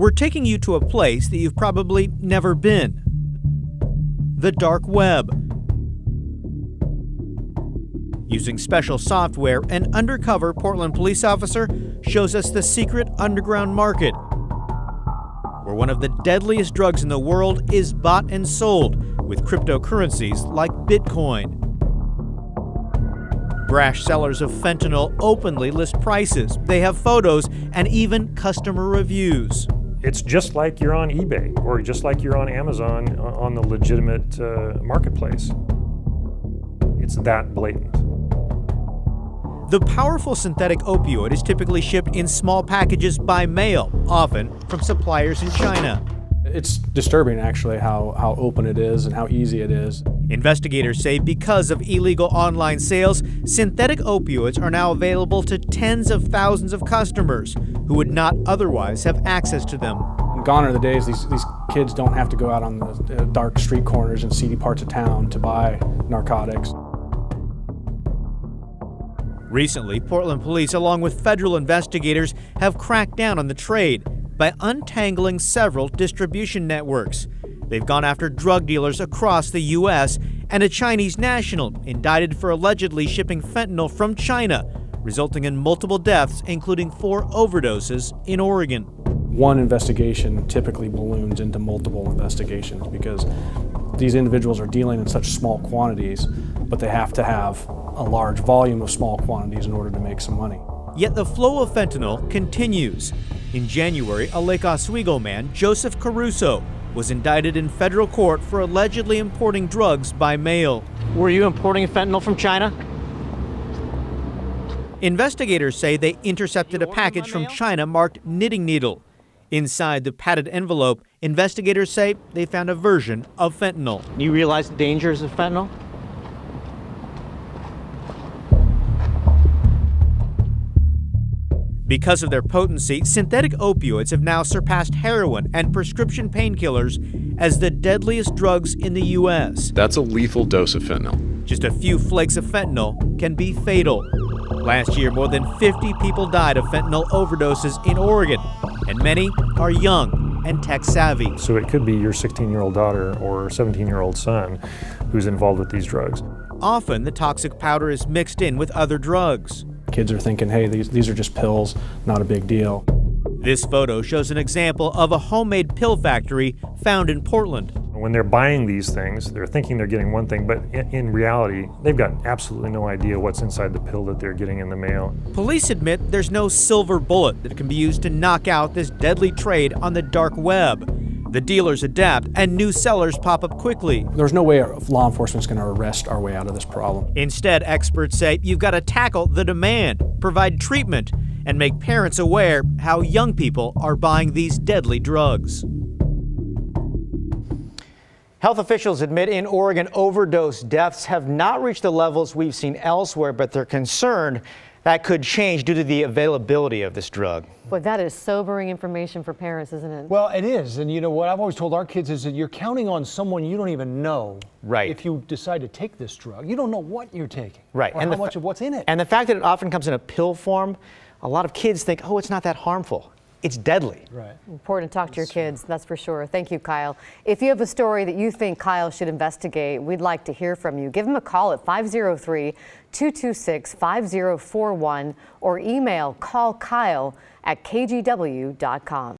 We're taking you to a place that you've probably never been. The dark web. Using special software, an undercover Portland police officer shows us the secret underground market, where one of the deadliest drugs in the world is bought and sold with cryptocurrencies like Bitcoin. Brash sellers of fentanyl openly list prices. They have photos and even customer reviews. It's just like you're on eBay or just like you're on Amazon on the legitimate marketplace. It's that blatant. The powerful synthetic opioid is typically shipped in small packages by mail, often from suppliers in China. It's disturbing, actually, how open it is and how easy it is. Investigators say because of illegal online sales, synthetic opioids are now available to tens of thousands of customers who would not otherwise have access to them. Gone are the days these kids don't have to go out on the dark street corners and seedy parts of town to buy narcotics. Recently, Portland police, along with federal investigators, have cracked down on the trade by untangling several distribution networks. They've gone after drug dealers across the U.S. and a Chinese national indicted for allegedly shipping fentanyl from China, resulting in multiple deaths, including 4 overdoses in Oregon. One investigation typically balloons into multiple investigations because these individuals are dealing in such small quantities, but they have to have a large volume of small quantities in order to make some money. Yet the flow of fentanyl continues. In January, a Lake Oswego man, Joseph Caruso, was indicted in federal court for allegedly importing drugs by mail. Were you importing fentanyl from China? Investigators say they intercepted a package from China marked knitting needle. Inside the padded envelope, investigators say they found a version of fentanyl. You realize the dangers of fentanyl? Because of their potency, synthetic opioids have now surpassed heroin and prescription painkillers as the deadliest drugs in the U.S. That's a lethal dose of fentanyl. Just a few flakes of fentanyl can be fatal. Last year, more than 50 people died of fentanyl overdoses in Oregon, and many are young and tech-savvy. So it could be your 16-year-old daughter or 17-year-old son who's involved with these drugs. Often, the toxic powder is mixed in with other drugs. Kids are thinking, hey, these are just pills, not a big deal. This photo shows an example of a homemade pill factory found in Portland. When they're buying these things, they're thinking they're getting one thing, but in reality, they've got absolutely no idea what's inside the pill that they're getting in the mail. Police admit there's no silver bullet that can be used to knock out this deadly trade on the dark web. The dealers adapt, and new sellers pop up quickly. There's no way law enforcement's going to arrest our way out of this problem. Instead, experts say you've got to tackle the demand, provide treatment, and make parents aware how young people are buying these deadly drugs. Health officials admit in Oregon overdose deaths have not reached the levels we've seen elsewhere, but they're concerned that could change due to the availability of this drug. But that is sobering information for parents, isn't it? Well, it is. And you know what I've always told our kids is that you're counting on someone you don't even know. Right. If you decide to take this drug, you don't know what you're taking. Right. Or and how much of what's in it. And the fact that it often comes in a pill form, a lot of kids think, oh, it's not that harmful. It's deadly. Right. Important to talk to your kids, that's for sure. Thank you, Kyle. If you have a story that you think Kyle should investigate, we'd like to hear from you. Give him a call at 503-226-5041 or email callkyle@kgw.com.